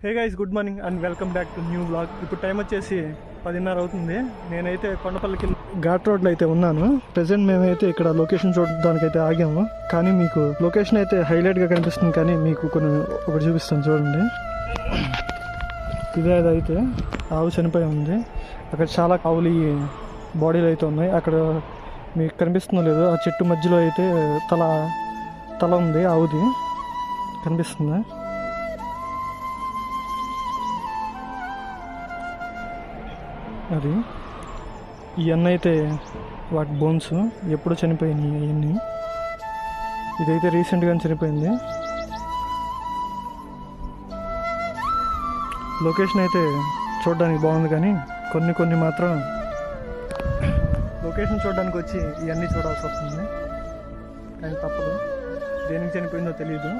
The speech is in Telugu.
Hey guys, good morning and welcome back to new blog. ఇప్పుడు టైం వచ్చేసి 10:30 అవుతుంది. నేనైతే కొండపల్లికి ఘాట్ రోడ్లో అయితే ఉన్నాను. ప్రెసెంట్ మేమైతే ఇక్కడ లొకేషన్ చూడడానికి అయితే ఆగాము. కానీ మీకు లొకేషన్ అయితే హైలైట్గా కనిపిస్తుంది. కానీ మీకు ఒకటి చూపిస్తాను చూడండి. ఇదే అయితే ఆవు చనిపోయి ఉంది. అక్కడ చాలా ఆవులు బాడీలు అయితే ఉన్నాయి. అక్కడ మీకు కనిపిస్తుందో లేదు, ఆ చెట్టు మధ్యలో అయితే తల ఉంది ఆవుది, కనిపిస్తుంది. అది ఇవన్నీ అయితే వాటి బోన్స్ ఎప్పుడు చనిపోయినాయి అవన్నీ. ఇదైతే రీసెంట్గా చనిపోయింది. లొకేషన్ అయితే చూడడానికి బాగుంది, కానీ కొన్ని మాత్రం లొకేషన్ చూడడానికి వచ్చి ఇవన్నీ చూడాల్సి వస్తుంది. కానీ తప్పదు, దేనికి చనిపోయిందో తెలియదు.